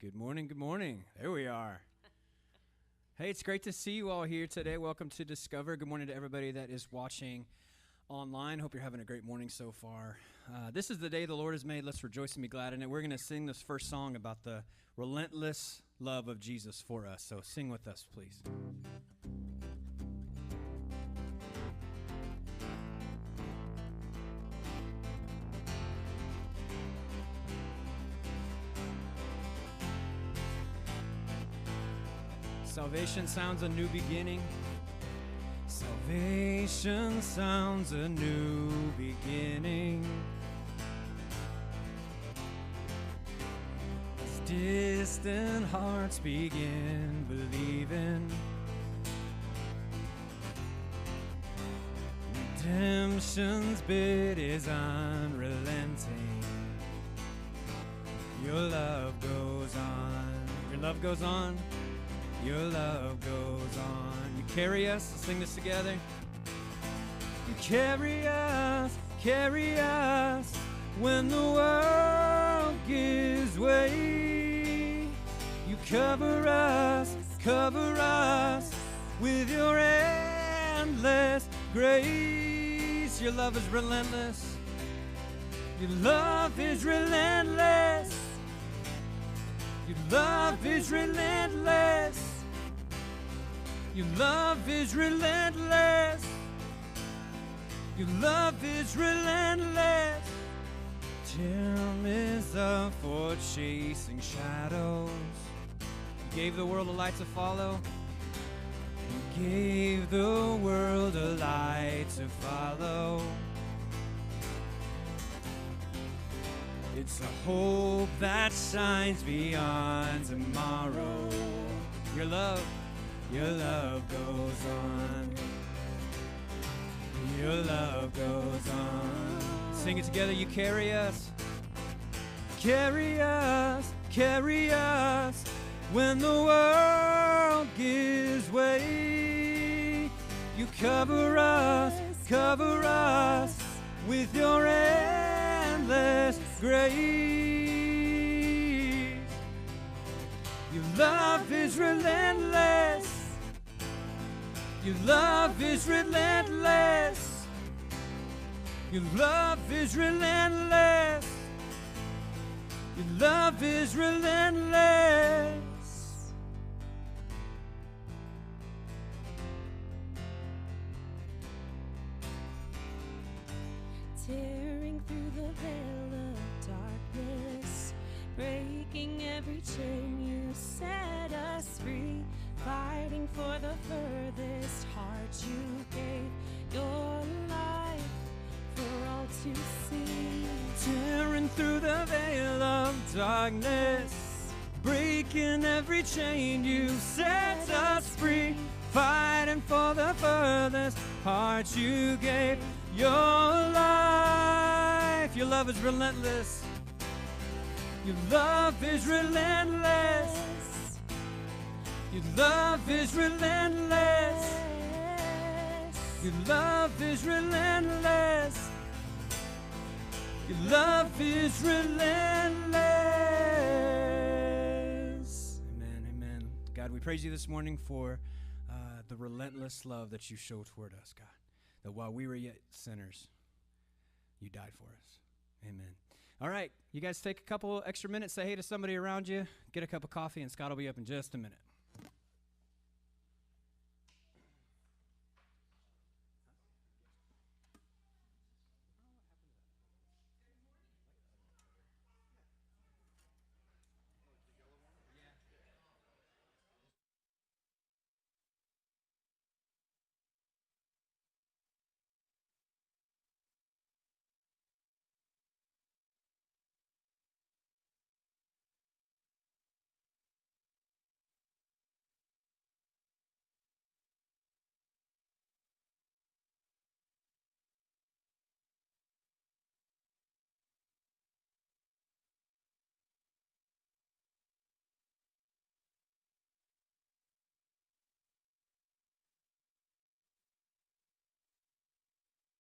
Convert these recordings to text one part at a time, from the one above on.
Good morning, good morning. There we are. Hey, it's great to see you all here today. Welcome to Discover. Good morning to everybody that is watching online. Hope you're having a great morning so far. This is the day the Lord has made. Let's rejoice and be glad in it. We're going to sing this first song about the relentless love of Jesus for us. So sing with us, please. Salvation sounds a new beginning. Salvation sounds a new beginning. As distant hearts begin believing, redemption's bid is unrelenting. Your love goes on. Your love goes on. Your love goes on. You carry us. Let's sing this together. You carry us when the world gives way. You cover us with your endless grace. Your love is relentless. Your love is relentless. Your love is relentless. Your love is relentless. Your love is relentless. Time is up for chasing shadows. You gave the world a light to follow. You gave the world a light to follow. It's a hope that shines beyond tomorrow. Your love goes on. Your love goes on. Sing it together. You carry us when the world gives way. You cover us with your endless grace. Your love is relentless. Your love is relentless. Your love is relentless. Your love is relentless. Tearing through the veil of darkness, breaking every chain, you set us free. Fighting for the furthest heart, you gave your life for all to see. Tearing through the veil of darkness, breaking every chain, you set us free. Fighting for the furthest heart, you gave your life. Your love is relentless. Your love is relentless. Your love is relentless. Your love is relentless. Your love is relentless. Amen, amen. God, we praise you this morning for the relentless love that you show toward us, God. That while we were yet sinners, you died for us. Amen. All right, you guys take a couple extra minutes, say hey to somebody around you, get a cup of coffee, and Scott will be up in just a minute.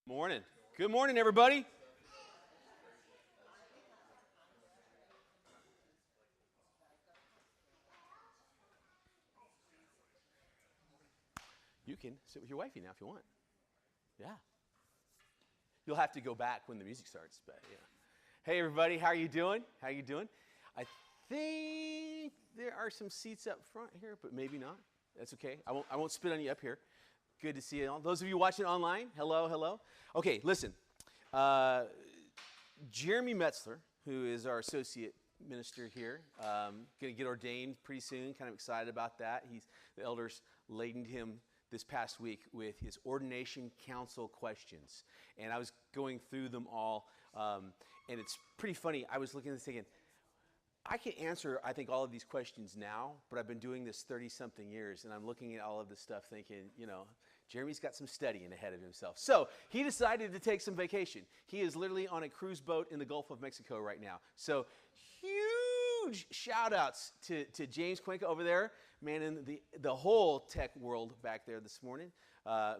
Morning. Good morning, everybody. can sit with your wifey now if you want. Yeah. You'll have to go back when the music starts, but yeah. Hey everybody, how are you doing? How you doing? I think there are some seats up front here, but maybe not. That's okay. I won't spit on you up here. Good to see you all. Those of you watching online, hello, hello. Okay, listen. Jeremy Metzler, who is our associate minister here, going to get ordained pretty soon. Kind of excited about that. The elders laden him this past week with his ordination council questions, and I was going through them all, and it's pretty funny. I was looking at this thinking, I can answer, I think, all of these questions now, but I've been doing this 30-something years, and I'm looking at all of this stuff thinking, Jeremy's got some studying ahead of himself. So he decided to take some vacation. He is literally on a cruise boat in the Gulf of Mexico right now. So huge shout-outs to James Cuenca over there, manning the whole tech world back there this morning.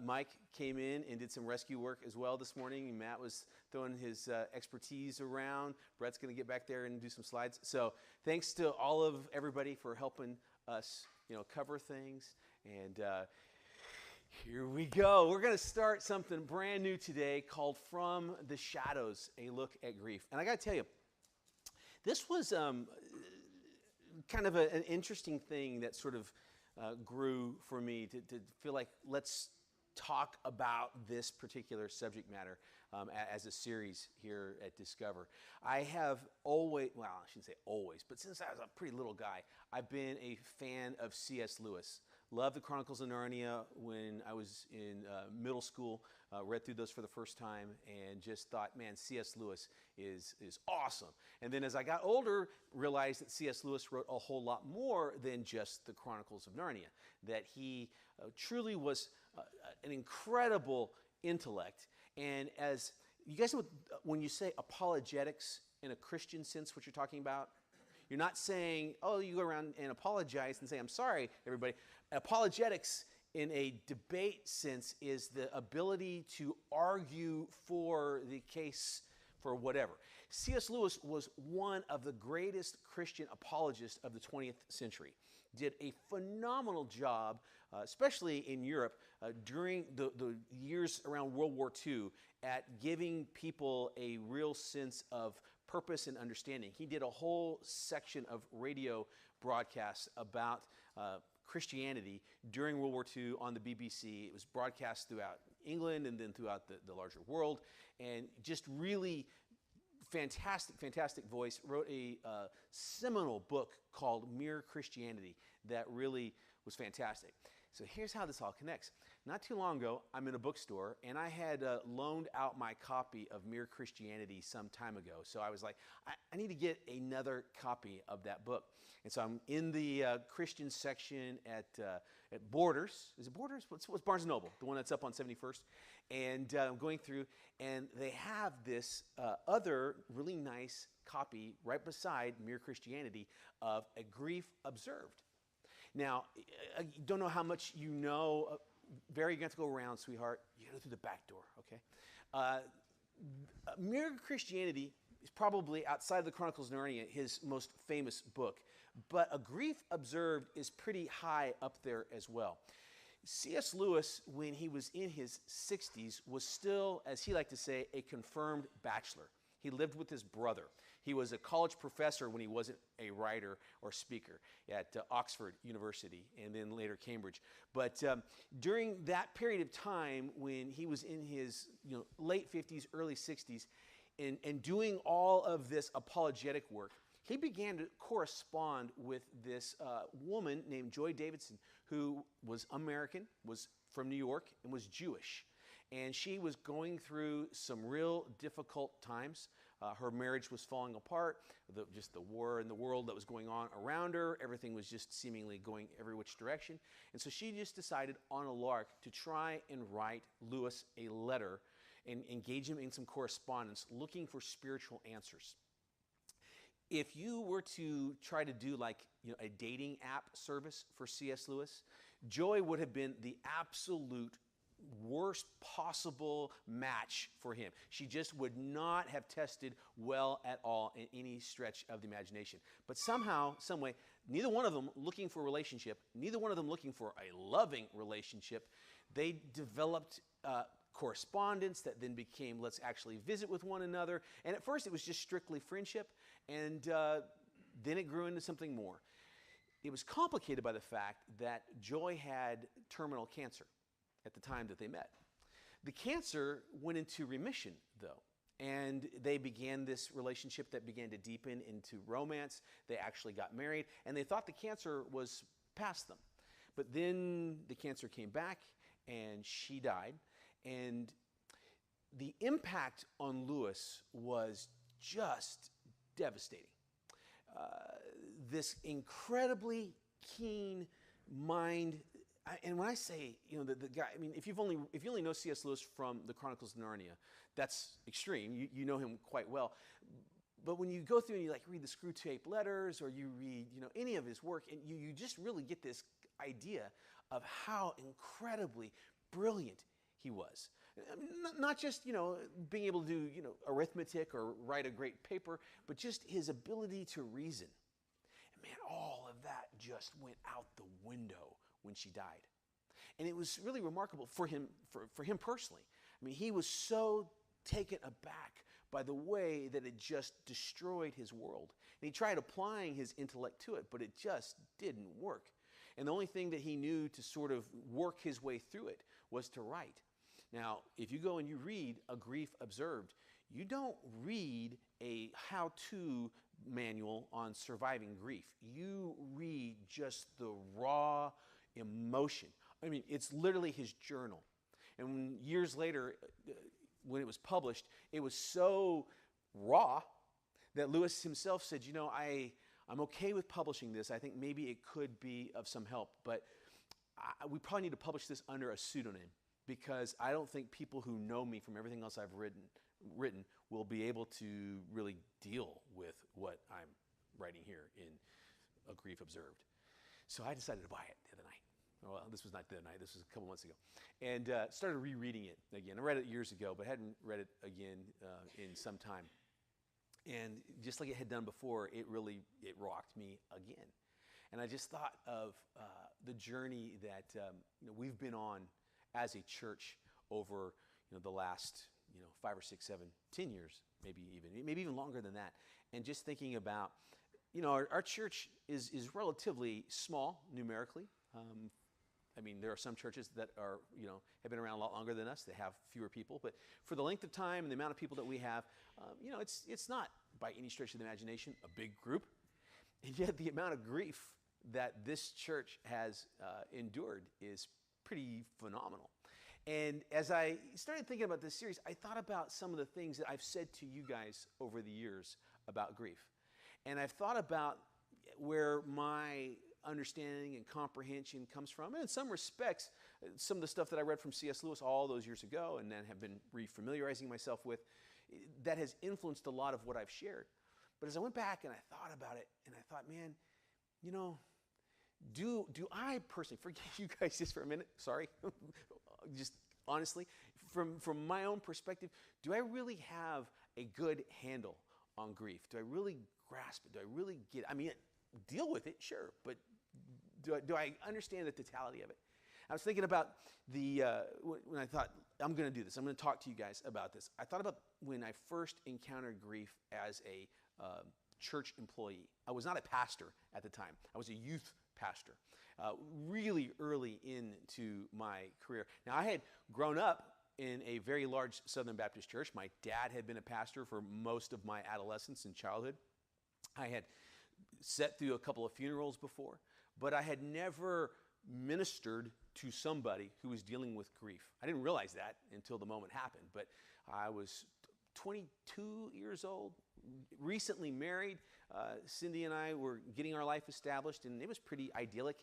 Mike came in and did some rescue work as well this morning. Matt was throwing his expertise around. Brett's going to get back there and do some slides. So thanks to all of everybody for helping us, cover things. And here we go. We're going to start something brand new today called From the Shadows, a Look at Grief. And I got to tell you, this was kind of an interesting thing that sort of grew for me to feel like let's talk about this particular subject matter as a series here at Discover. I have always, well, I shouldn't say always, but since I was a pretty little guy, I've been a fan of C.S. Lewis. Loved the Chronicles of Narnia when I was in middle school, read through those for the first time, and just thought, man, C.S. Lewis is awesome. And then as I got older, realized that C.S. Lewis wrote a whole lot more than just the Chronicles of Narnia, that he truly was an incredible intellect. And as you guys know, when you say apologetics in a Christian sense, what you're talking about, you're not saying, oh, you go around and apologize and say, I'm sorry, everybody. Apologetics in a debate sense is the ability to argue for the case for whatever. C.S. Lewis was one of the greatest Christian apologists of the 20th century. Did a phenomenal job, especially in Europe, during the years around World War II, at giving people a real sense of purpose and understanding. He did a whole section of radio broadcasts about Christianity during World War II on the BBC. It was broadcast throughout England and then throughout the larger world, and just really fantastic voice. Wrote a seminal book called Mere Christianity that really was fantastic. So here's how this all connects. Not too long ago, I'm in a bookstore, and I had loaned out my copy of Mere Christianity some time ago. So I was like, I need to get another copy of that book. And so I'm in the Christian section at Borders. Is it Borders? What's Barnes & Noble? The one that's up on 71st. And I'm going through, and they have this other really nice copy right beside Mere Christianity of A Grief Observed. Now, I don't know how much you know. Barry, you're going to have to go around, sweetheart. You got to go through the back door, okay? Mere Christianity is probably, outside of the Chronicles of Narnia, his most famous book. But A Grief Observed is pretty high up there as well. C.S. Lewis, when he was in his 60s, was still, as he liked to say, a confirmed bachelor. He lived with his brother. He was a college professor when he wasn't a writer or speaker at Oxford University and then later Cambridge. But during that period of time when he was in his late 50s, early 60s, and doing all of this apologetic work, he began to correspond with this woman named Joy Davidson, who was American, was from New York, and was Jewish. And she was going through some real difficult times. Her marriage was falling apart, just the war in the world that was going on around her. Everything was just seemingly going every which direction. And so she just decided on a lark to try and write Lewis a letter and engage him in some correspondence looking for spiritual answers. If you were to try to do like a dating app service for C.S. Lewis, Joy would have been the absolute worst possible match for him. She just would not have tested well at all in any stretch of the imagination. But somehow, some way, neither one of them looking for a relationship, neither one of them looking for a loving relationship, They developed correspondence that then became, let's actually visit with one another. And at first it was just strictly friendship, and then it grew into something more. It was complicated by the fact that Joy had terminal cancer at the time that they met. The cancer went into remission, though, and they began this relationship that began to deepen into romance. They actually got married, and they thought the cancer was past them. But then the cancer came back, and she died, and the impact on Lewis was just devastating. This incredibly keen mind, and when I say, the guy, I mean, if you only know C.S. Lewis from the Chronicles of Narnia, that's extreme. You know him quite well. But when you go through and you read the Screwtape Letters, or you read any of his work, and you just really get this idea of how incredibly brilliant he was. Not just being able to do arithmetic or write a great paper, but just his ability to reason. And man, all of that just went out the window when she died. And it was really remarkable for him personally. I mean, he was so taken aback by the way that it just destroyed his world. And he tried applying his intellect to it, but it just didn't work. And the only thing that he knew to sort of work his way through it was to write. Now, if you go and you read A Grief Observed, you don't read a how-to manual on surviving grief. You read just the raw emotion. I mean, it's literally his journal. And years later, when it was published, it was so raw that Lewis himself said, I'm okay with publishing this. I think maybe it could be of some help, but we probably need to publish this under a pseudonym, because I don't think people who know me from everything else I've written will be able to really deal with what I'm writing here in A Grief Observed. So I decided to buy it the other night. Well, this was not the other night, this was a couple months ago. And started rereading it again. I read it years ago, but hadn't read it again in some time. And just like it had done before, it rocked me again. And I just thought of the journey that we've been on as a church over the last 5 or 6, 7, 10 years, maybe even longer than that. And just thinking about our church is relatively small numerically. I mean, there are some churches that are have been around a lot longer than us. They have fewer people, but for the length of time and the amount of people that we have, it's not by any stretch of the imagination a big group. And yet the amount of grief that this church has endured is pretty phenomenal. And as I started thinking about this series, I thought about some of the things that I've said to you guys over the years about grief. And I've thought about where my understanding and comprehension comes from. And in some respects, some of the stuff that I read from C.S. Lewis all those years ago and then have been refamiliarizing myself with, that has influenced a lot of what I've shared. But as I went back and I thought about it, and I thought, man, do I personally, forgive you guys just for a minute, sorry, just honestly, from my own perspective, do I really have a good handle on grief? Do I really grasp it? Do I really get it? I mean, deal with it, sure, but do I understand the totality of it? I was thinking about when I thought, I'm going to do this, I'm going to talk to you guys about this. I thought about when I first encountered grief as a church employee. I was not a pastor at the time. I was a youth pastor, really early into my career. Now, I had grown up in a very large Southern Baptist church. My dad had been a pastor for most of my adolescence and childhood. I had sat through a couple of funerals before, but I had never ministered to somebody who was dealing with grief. I didn't realize that until the moment happened, but I was 22 years old, recently married. Cindy and I were getting our life established, and it was pretty idyllic.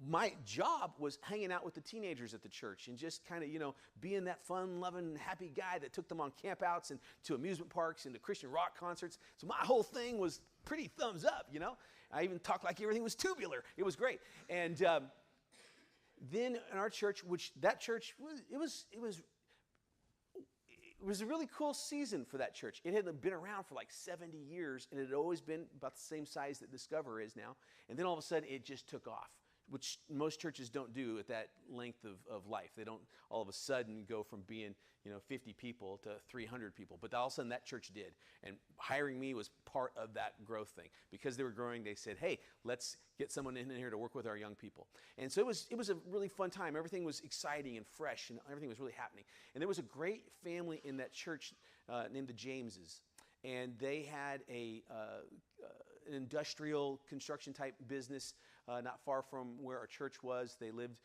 My job was hanging out with the teenagers at the church and just kind of, being that fun-loving, happy guy that took them on campouts and to amusement parks and to Christian rock concerts. So my whole thing was pretty thumbs up, I even talked like everything was tubular. It was great. And then in our church, it was a really cool season for that church. It had been around for like 70 years, and it had always been about the same size that Discover is now. And then all of a sudden, it just took off. which most churches don't do at that length of life. They don't all of a sudden go from being 50 people to 300 people. But all of a sudden that church did. And hiring me was part of that growth thing. Because they were growing, they said, hey, let's get someone in here to work with our young people. And so it was a really fun time. Everything was exciting and fresh, and everything was really happening. And there was a great family in that church named the Jameses. And they had an industrial construction type business not far from where our church was. They lived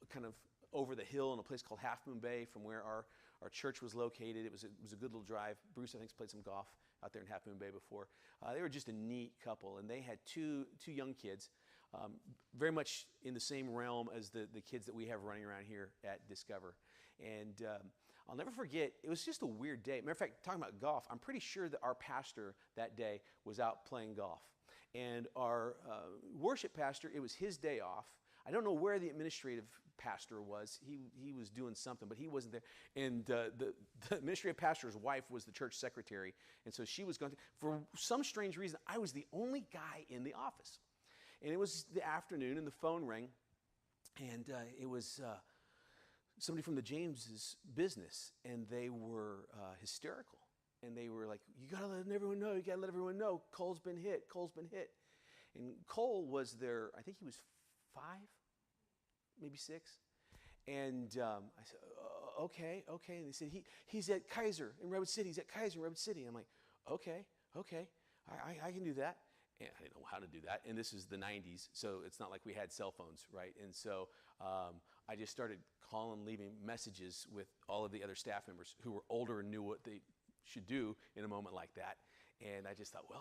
kind of over the hill in a place called Half Moon Bay from where our church was located. It was a good little drive. Bruce, I think, played some golf out there in Half Moon Bay before. They were just a neat couple, and they had two young kids, very much in the same realm as the kids that we have running around here at Discover. And I'll never forget, it was just a weird day. Matter of fact, talking about golf, I'm pretty sure that our pastor that day was out playing golf. And our worship pastor, it was his day off. I don't know where the administrative pastor was. He was doing something, but he wasn't there. And the administrative pastor's wife was the church secretary. And so she was going to, for some strange reason, I was the only guy in the office. And it was the afternoon, and the phone rang. And it was somebody from the Jameses business, and they were hysterical. And they were like, you got to let everyone know. You got to let everyone know. Cole's been hit. Cole's been hit. And Cole was there, I think he was 5, maybe 6. And I said, okay. And they said, he's at Kaiser in Redwood City. He's at Kaiser in Redwood City. And I'm like, okay. I can do that. And I didn't know how to do that. And this is the 90s, so it's not like we had cell phones, right? And so I just started calling, leaving messages with all of the other staff members who were older and knew what they should do in a moment like that. And I just thought, well,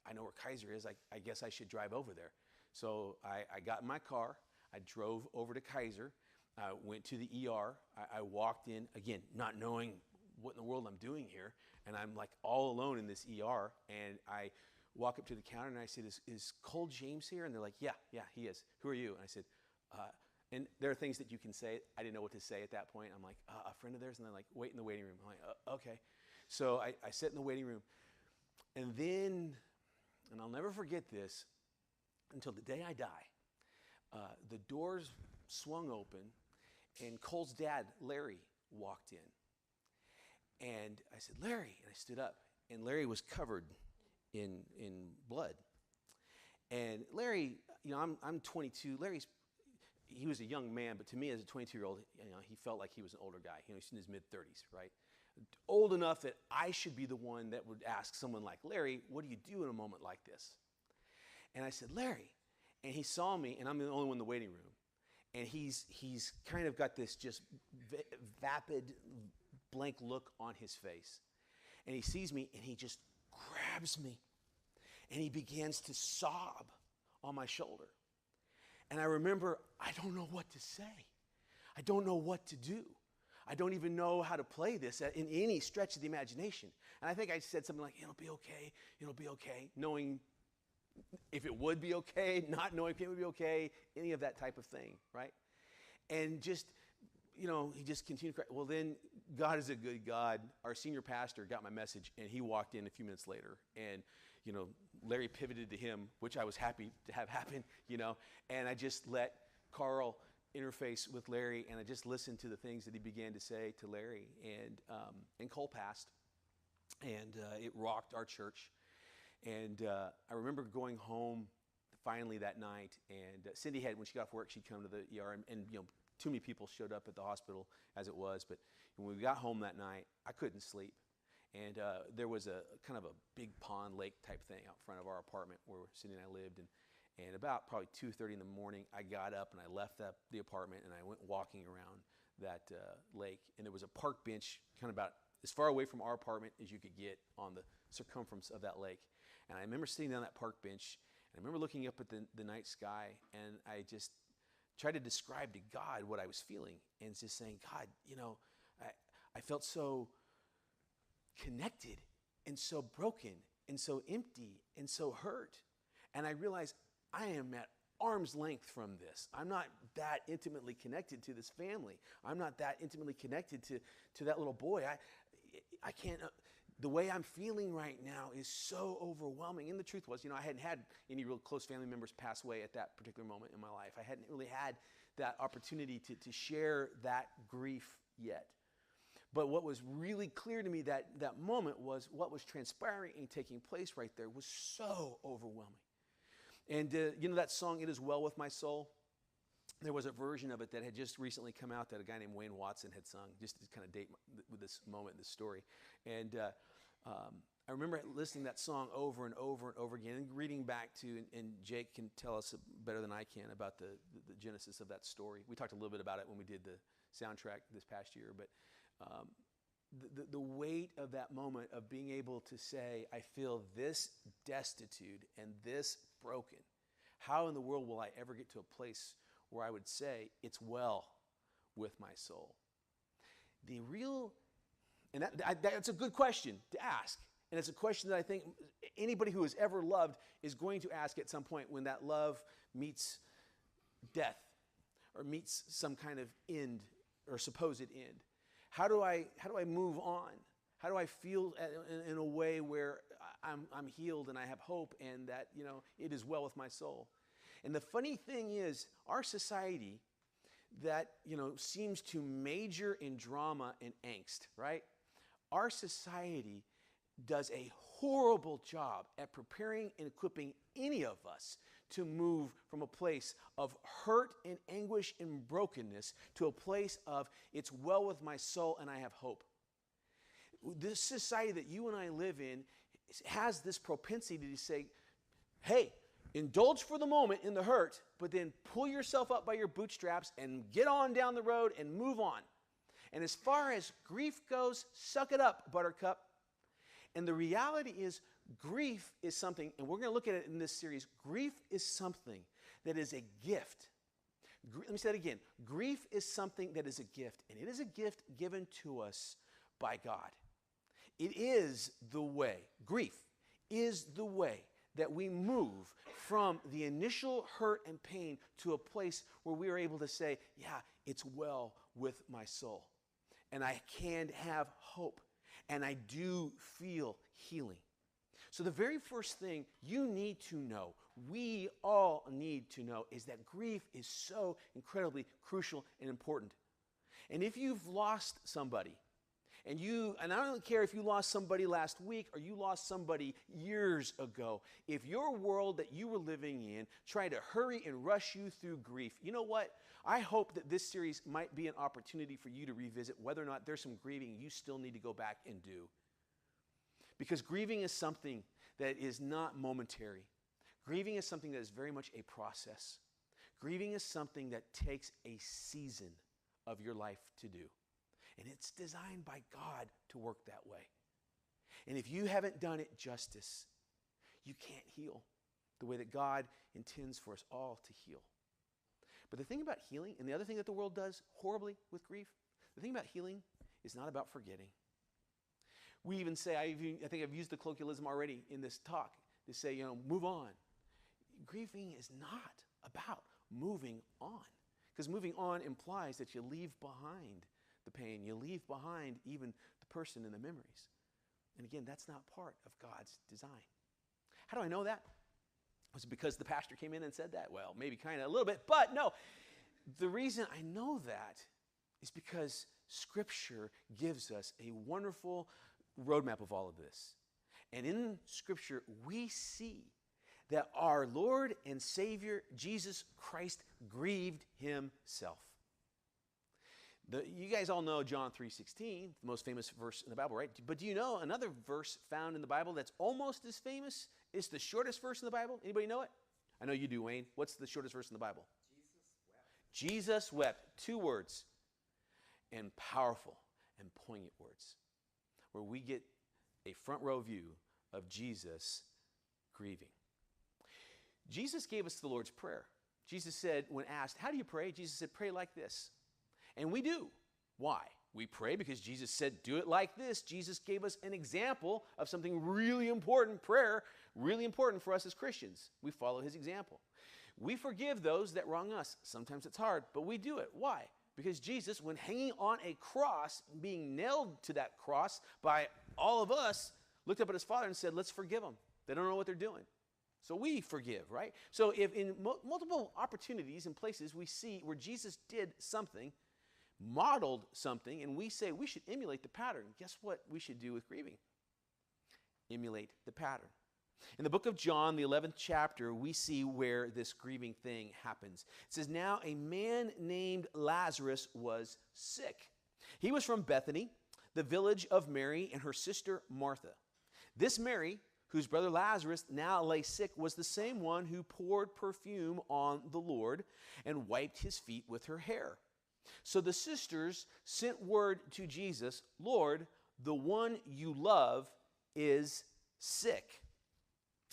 I know where Kaiser is. I guess I should drive over there. So I got in my car. I drove over to Kaiser. I went to the ER. I walked in, again, not knowing what in the world I'm doing here. And I'm like all alone in this ER. And I walk up to the counter and I said, is Cole James here? And they're like, yeah, he is. Who are you? And I said, and there are things that you can say. I didn't know what to say at that point. I'm like, a friend of theirs? And they're like, wait in the waiting room. I'm like, okay. So I sit in the waiting room. And then, and I'll never forget this, until the day I die, the doors swung open and Cole's dad, Larry, walked in. And I said, Larry, and I stood up. And Larry was covered in blood. And Larry, I'm 22. He was a young man, but to me as a 22-year-old, he felt like he was an older guy. He's in his mid-30s, right? Old enough that I should be the one that would ask someone like Larry, what do you do in a moment like this? And I said, Larry. And he saw me, and I'm the only one in the waiting room. And he's kind of got this just vapid, blank look on his face. And he sees me, and he just grabs me. And he begins to sob on my shoulder. And I remember, I don't know what to say. I don't know what to do. I don't even know how to play this in any stretch of the imagination. And I think I said something like, it'll be okay, knowing if it would be okay, not knowing if it would be okay, any of that type of thing, right? And just, he just continued to cry. Well, then God is a good God. Our senior pastor got my message, and he walked in a few minutes later. And, Larry pivoted to him, which I was happy to have happen, and I just let Carl interface with Larry, and I just listened to the things that he began to say to Larry. And Cole passed, and it rocked our church. And I remember going home finally that night, and Cindy when she got off work, she'd come to the ER, and too many people showed up at the hospital as it was. But when we got home that night, I couldn't sleep. And there was a kind of a big pond lake type thing out front of our apartment where Cindy and I lived. And about probably 2:30 in the morning, I got up and I left the apartment and I went walking around that lake. And there was a park bench kind of about as far away from our apartment as you could get on the circumference of that lake. And I remember sitting down that park bench, and I remember looking up at the night sky, and I just tried to describe to God what I was feeling. And just saying, God, I felt so connected and so broken and so empty and so hurt. And I realized I am at arm's length from this. I'm not that intimately connected to this family. I'm not that intimately connected to that little boy. I can't, the way I'm feeling right now is so overwhelming. And the truth was, I hadn't had any real close family members pass away at that particular moment in my life. I hadn't really had that opportunity to share that grief yet. But what was really clear to me that moment was what was transpiring and taking place right there was so overwhelming. And that song, It Is Well With My Soul? There was a version of it that had just recently come out that a guy named Wayne Watson had sung, just to kind of date with this moment, this story. And I remember listening to that song over and over and over again and reading back to, and Jake can tell us better than I can about the genesis of that story. We talked a little bit about it when we did the soundtrack this past year, but the weight of that moment of being able to say, I feel this destitute and this broken. How in the world will I ever get to a place where I would say, it's well with my soul? That's a good question to ask. And it's a question that I think anybody who has ever loved is going to ask at some point when that love meets death or meets some kind of end or supposed end. How do I move on? How do I feel in a way where I'm healed and I have hope and that, it is well with my soul? And the funny thing is, our society that, seems to major in drama and angst, right? Our society does a horrible job at preparing and equipping any of us to move from a place of hurt and anguish and brokenness to a place of it's well with my soul and I have hope. This society that you and I live in has this propensity to say, hey, indulge for the moment in the hurt, but then pull yourself up by your bootstraps and get on down the road and move on. And as far as grief goes, suck it up, buttercup. And the reality is, grief is something, and we're going to look at it in this series, grief is something that is a gift. Let me say that again. Grief is something that is a gift, and it is a gift given to us by God. It is the way, grief is the way that we move from the initial hurt and pain to a place where we are able to say, yeah, it's well with my soul. And I can have hope. And I do feel healing. So the very first thing you need to know, we all need to know, is that grief is so incredibly crucial and important. And if you've lost somebody, and I don't care if you lost somebody last week or you lost somebody years ago, if your world that you were living in tried to hurry and rush you through grief, you know what? I hope that this series might be an opportunity for you to revisit whether or not there's some grieving you still need to go back and do. Because grieving is something that is not momentary. Grieving is something that is very much a process. Grieving is something that takes a season of your life to do. And it's designed by God to work that way. And if you haven't done it justice, you can't heal the way that God intends for us all to heal. But the thing about healing, and the other thing that the world does horribly with grief, the thing about healing is not about forgetting. We even say, I think I've used the colloquialism already in this talk, to say, move on. Grieving is not about moving on. Because moving on implies that you leave behind the pain. You leave behind even the person and the memories. And again, that's not part of God's design. How do I know that? Was it because the pastor came in and said that? Well, maybe kind of a little bit, but no. The reason I know that is because Scripture gives us a wonderful roadmap of all of this. And in Scripture, we see that our Lord and Savior, Jesus Christ, grieved himself. You guys all know John 3:16, the most famous verse in the Bible, right? But do you know another verse found in the Bible that's almost as famous? It's the shortest verse in the Bible. Anybody know it? I know you do, Wayne. What's the shortest verse in the Bible? Jesus wept. 2 words. And powerful and poignant words. Where we get a front row view of Jesus grieving. Jesus gave us the Lord's Prayer. Jesus said, when asked, how do you pray? Jesus said, pray like this. And we do. Why? We pray because Jesus said, do it like this. Jesus gave us an example of something really important, prayer, really important for us as Christians. We follow his example. We forgive those that wrong us. Sometimes it's hard, but we do it. Why? Because Jesus, when hanging on a cross, being nailed to that cross by all of us looked up at his father and said, let's forgive them. They don't know what they're doing. So we forgive, right? So if in multiple opportunities and places we see where Jesus did something, modeled something, and we say we should emulate the pattern, guess what we should do with grieving? Emulate the pattern. In the book of John, the 11th chapter, we see where this grieving thing happens. It says, now a man named Lazarus was sick. He was from Bethany, the village of Mary and her sister Martha. This Mary, whose brother Lazarus now lay sick, was the same one who poured perfume on the Lord and wiped his feet with her hair. So the sisters sent word to Jesus, Lord, the one you love is sick.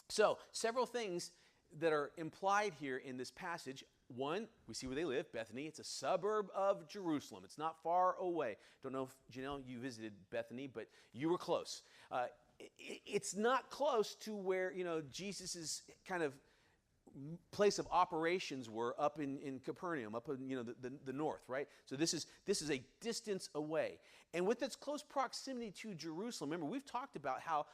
So several things that are implied here in this passage. One, we see where they live, Bethany. It's a suburb of Jerusalem. It's not far away. Don't know if, Janelle, you visited Bethany, but you were close. It's not close to where, Jesus' kind of place of operations were up in Capernaum, up in the north, right? So this is a distance away. And with its close proximity to Jerusalem, remember, we've talked about how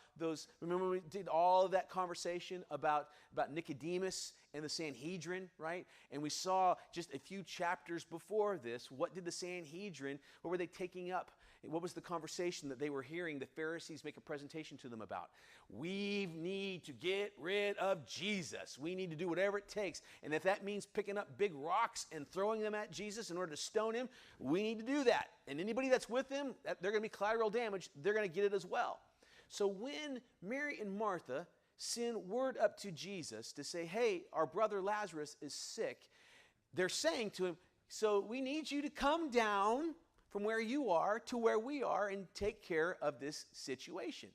remember we did all of that conversation about Nicodemus and the Sanhedrin, right? And we saw just a few chapters before this, what did the Sanhedrin, what were they taking up? What was the conversation that they were hearing the Pharisees make a presentation to them about? We need to get rid of Jesus. We need to do whatever it takes. And if that means picking up big rocks and throwing them at Jesus in order to stone him, we need to do that. And anybody that's with him, they're going to be collateral damage. They're going to get it as well. So when Mary and Martha send word up to Jesus to say, hey, our brother Lazarus is sick, they're saying to him, so we need you to come down from where you are to where we are and take care of this situation.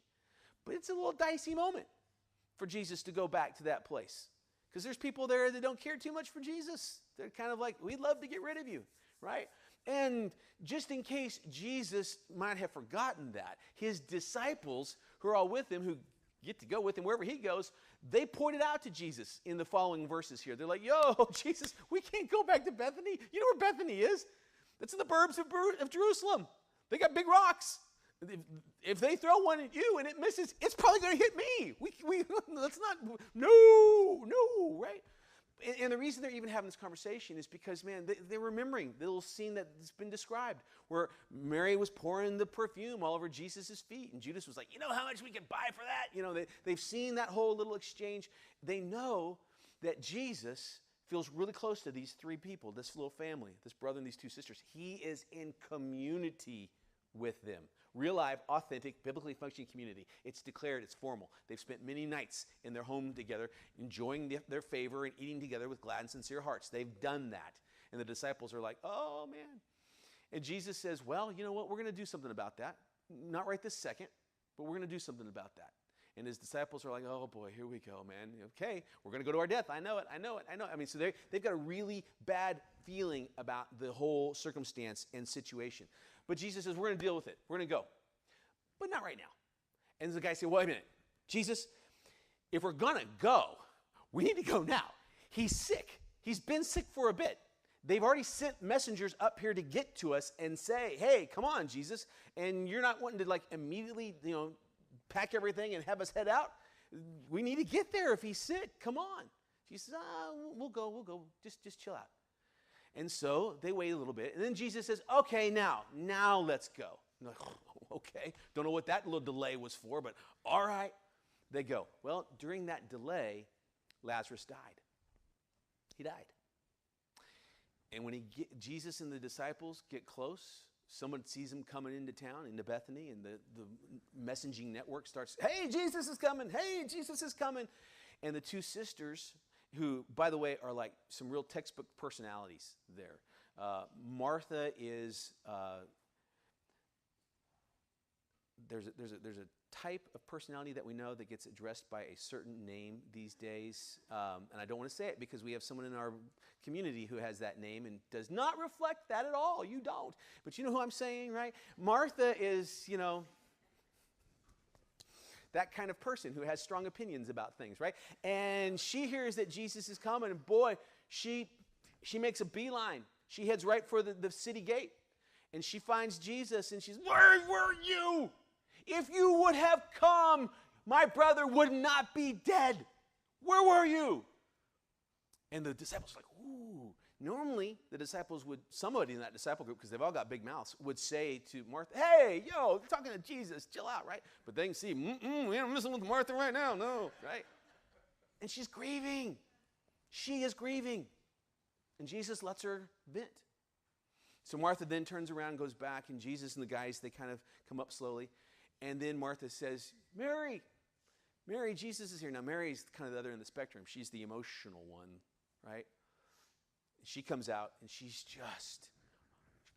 But it's a little dicey moment for Jesus to go back to that place. Because there's people there that don't care too much for Jesus. They're kind of like, we'd love to get rid of you, right? And just in case Jesus might have forgotten that, his disciples who are all with him, who get to go with him wherever he goes, they pointed out to Jesus in the following verses here. They're like, yo, Jesus, we can't go back to Bethany. You know where Bethany is? It's in the burbs of Jerusalem. They got big rocks. If they throw one at you and it misses, it's probably going to hit me. Let's not, no, right? And the reason they're even having this conversation is because, man, they're remembering the little scene that's been described where Mary was pouring the perfume all over Jesus' feet. And Judas was like, you know how much we could buy for that? They've seen that whole little exchange. They know that Jesus feels really close to these three people, this little family, this brother and these two sisters. He is in community with them. Real life, authentic, biblically functioning community. It's declared, it's formal. They've spent many nights in their home together, enjoying their favor and eating together with glad and sincere hearts. They've done that. And the disciples are like, oh, man. And Jesus says, well, you know what? We're going to do something about that. Not right this second, but we're going to do something about that. And his disciples are like, oh, boy, here we go, man. Okay, we're going to go to our death. I know it. I mean, so they've got a really bad feeling about the whole circumstance and situation. But Jesus says, we're going to deal with it. We're going to go. But not right now. And the guy said, wait a minute. Jesus, if we're going to go, we need to go now. He's sick. He's been sick for a bit. They've already sent messengers up here to get to us and say, hey, come on, Jesus. And you're not wanting to immediately, pack everything and have us head out. We need to get there if he's sick. Come on. Jesus says, we'll go. Just chill out. And so they wait a little bit. And then Jesus says, okay, now let's go. And like, okay. Don't know what that little delay was for, but all right. They go. Well, during that delay, Lazarus died. He died. And when Jesus and the disciples get close, someone sees him coming into town, into Bethany, and the messaging network starts, hey, Jesus is coming. Hey, Jesus is coming. And the two sisters, who, by the way, are like some real textbook personalities there. Martha is, there's a type of personality that we know that gets addressed by a certain name these days. And I don't want to say it because we have someone in our community who has that name and does not reflect that at all. You don't. But you know who I'm saying, right? Martha is, that kind of person who has strong opinions about things, right? And she hears that Jesus is coming, and boy, she makes a beeline. She heads right for the city gate, and she finds Jesus, and she's, where were you? If you would have come, my brother would not be dead. Where were you? And the disciples were like, ooh. Normally, the disciples would, somebody in that disciple group, because they've all got big mouths, would say to Martha, hey, yo, you're talking to Jesus, chill out, right? But they can see, we ain't messing with Martha right now, no, right? And she's grieving. She is grieving. And Jesus lets her vent. So Martha then turns around and goes back, and Jesus and the guys, they kind of come up slowly. And then Martha says, Mary, Jesus is here. Now, Mary's kind of the other end of the spectrum. She's the emotional one, right? She comes out, and she's just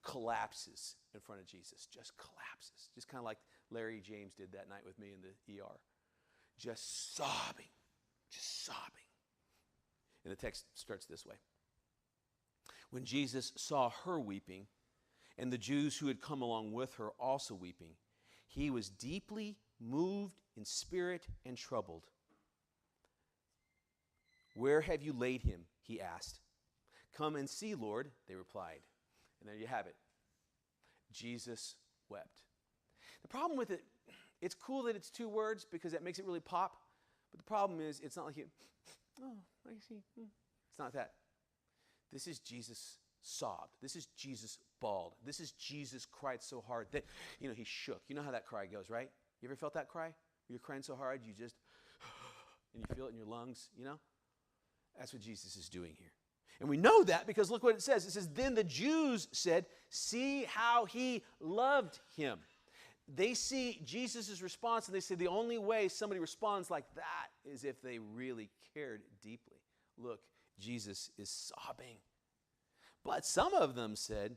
collapses in front of Jesus. Just collapses. Just kind of like Larry James did that night with me in the ER. Just sobbing. Just sobbing. And the text starts this way. When Jesus saw her weeping, and the Jews who had come along with her also weeping, he was deeply moved in spirit and troubled. Where have you laid him? He asked. Come and see, Lord, they replied. And there you have it. Jesus wept. The problem with it, it's cool that it's two words because that makes it really pop. But the problem is, it's not like I see. It's not that. This is Jesus sobbed. This is Jesus bawled. This is Jesus cried so hard that, he shook. You know how that cry goes, right? You ever felt that cry? You're crying so hard, you just, and you feel it in your lungs, That's what Jesus is doing here. And we know that because look what it says. It says, then the Jews said, see how he loved him. They see Jesus' response and they say the only way somebody responds like that is if they really cared deeply. Look, Jesus is sobbing. But some of them said,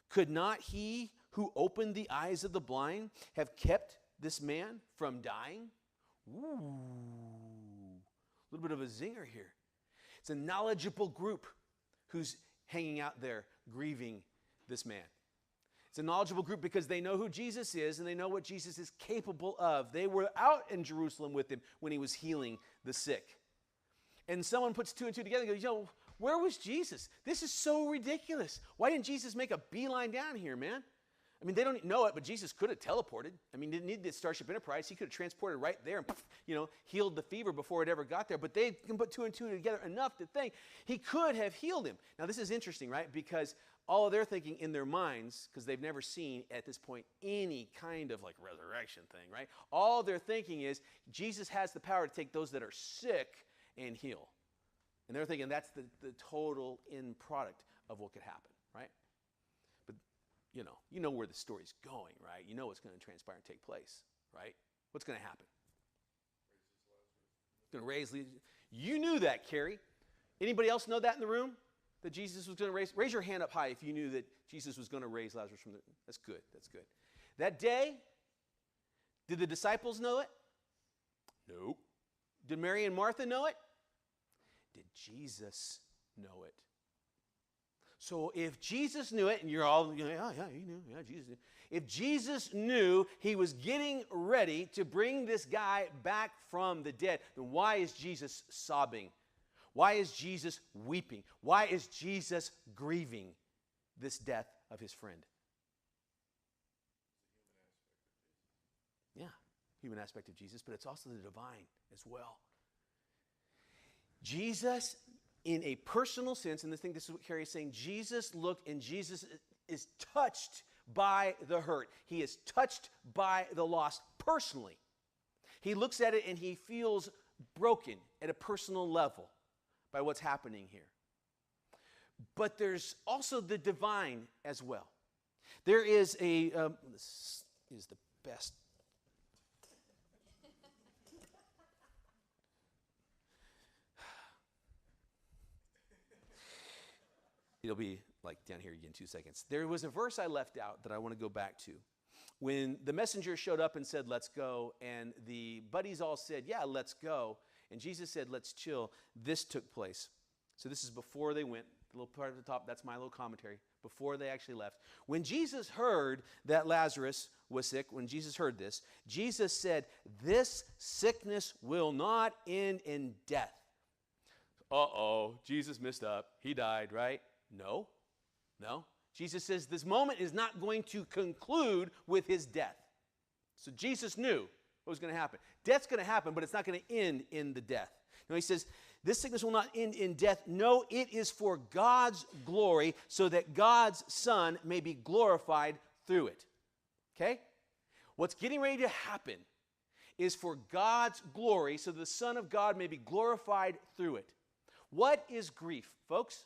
could not he who opened the eyes of the blind have kept this man from dying? Ooh, a little bit of a zinger here. It's a knowledgeable group who's hanging out there grieving this man. It's a knowledgeable group because they know who Jesus is and they know what Jesus is capable of. They were out in Jerusalem with him when he was healing the sick. And someone puts two and two together and goes, where was Jesus? This is so ridiculous. Why didn't Jesus make a beeline down here, man? I mean, they don't know it, but Jesus could have teleported. I mean, didn't need the Starship Enterprise. He could have transported right there and, healed the fever before it ever got there. But they can put two and two together enough to think he could have healed him. Now, this is interesting, right? Because all they're thinking in their minds, because they've never seen at this point any kind of like resurrection thing, right? All they're thinking is Jesus has the power to take those that are sick and heal. And they're thinking that's the total end product of what could happen, right? But, you know where the story's going, right? You know what's going to transpire and take place, right? What's going to happen? Going to raise. You knew that, Carrie. Anybody else know that in the room? That Jesus was going to raise? Raise your hand up high if you knew that Jesus was going to raise Lazarus from the... That's good. That's good. That day, did the disciples know it? Nope. Did Mary and Martha know it? Did Jesus know it? So if Jesus knew it, and you're all, he knew, Jesus knew. If Jesus knew he was getting ready to bring this guy back from the dead, then why is Jesus sobbing? Why is Jesus weeping? Why is Jesus grieving this death of his friend? Yeah, human aspect of Jesus, but it's also the divine as well. Jesus, in a personal sense, and this is what Carrie is saying, Jesus looked and Jesus is touched by the hurt. He is touched by the loss personally. He looks at it and he feels broken at a personal level by what's happening here. But there's also the divine as well. There is this is the best. It'll be like down here again in 2 seconds. There was a verse I left out that I want to go back to. When the messenger showed up and said, let's go, and the buddies all said, yeah, let's go, and Jesus said, let's chill, this took place. So this is before they went. The little part at the top, that's my little commentary, before they actually left. When Jesus heard that Lazarus was sick, when Jesus heard this, Jesus said, this sickness will not end in death. Uh-oh, Jesus messed up. He died, right? No. Jesus says this moment is not going to conclude with his death. So Jesus knew what was going to happen. Death's going to happen, but it's not going to end in the death. No, he says, this sickness will not end in death. No, it is for God's glory, so that God's Son may be glorified through it. Okay? What's getting ready to happen is for God's glory, so the Son of God may be glorified through it. What is grief, folks?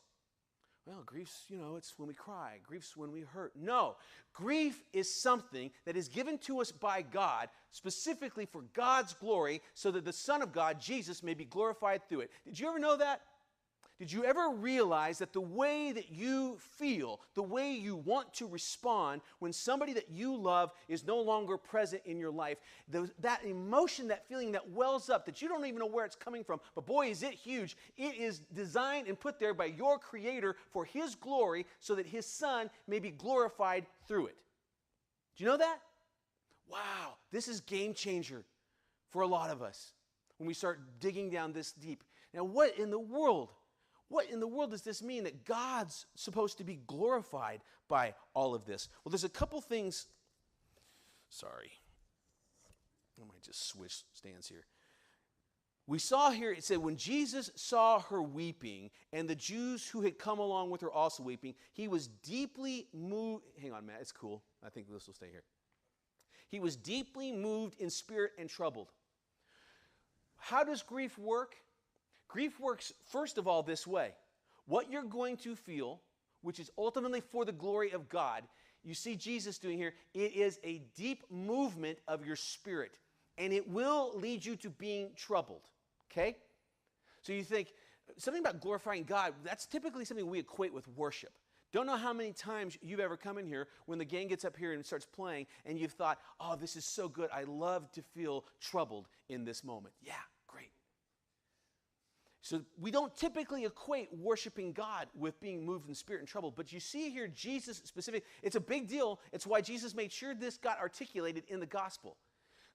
Well, grief's, it's when we cry. Grief's when we hurt. No, grief is something that is given to us by God, specifically for God's glory, so that the Son of God, Jesus, may be glorified through it. Did you ever know that? Did you ever realize that the way that you feel, the way you want to respond when somebody that you love is no longer present in your life, that emotion, that feeling that wells up that you don't even know where it's coming from, but boy, is it huge. It is designed and put there by your Creator for His glory so that His Son may be glorified through it. Do you know that? Wow, this is game changer for a lot of us when we start digging down this deep. Now, what in the world does this mean that God's supposed to be glorified by all of this? Well, there's a couple things. Sorry. I might just switch stands here. We saw here, it said, when Jesus saw her weeping, and the Jews who had come along with her also weeping, he was deeply moved. Hang on, Matt, it's cool. I think this will stay here. He was deeply moved in spirit and troubled. How does grief work? Grief works, first of all, this way. What you're going to feel, which is ultimately for the glory of God, you see Jesus doing here, it is a deep movement of your spirit, and it will lead you to being troubled, okay? So you think, something about glorifying God, that's typically something we equate with worship. Don't know how many times you've ever come in here when the gang gets up here and starts playing, and you've thought, oh, this is so good, I love to feel troubled in this moment. Yeah, great. So we don't typically equate worshiping God with being moved in spirit and troubled. But you see here Jesus specific. It's a big deal. It's why Jesus made sure this got articulated in the gospel.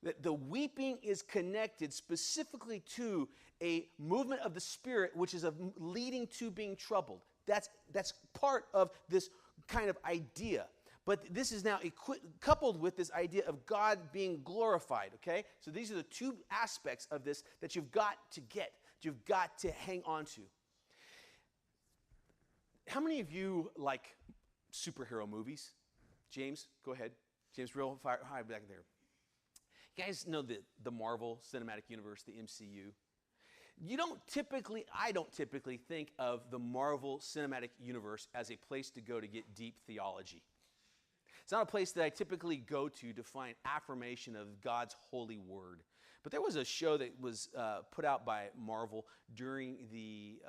That the weeping is connected specifically to a movement of the spirit, which is leading to being troubled. That's part of this kind of idea. But this is now coupled with this idea of God being glorified, okay? So these are the two aspects of this that you've got to get. You've got to hang on to. How many of you like superhero movies? James, go ahead. James, real high back there. You guys know the Marvel Cinematic Universe, the MCU? I don't typically think of the Marvel Cinematic Universe as a place to go to get deep theology. It's not a place that I typically go to find affirmation of God's holy word. But there was a show that was put out by Marvel during the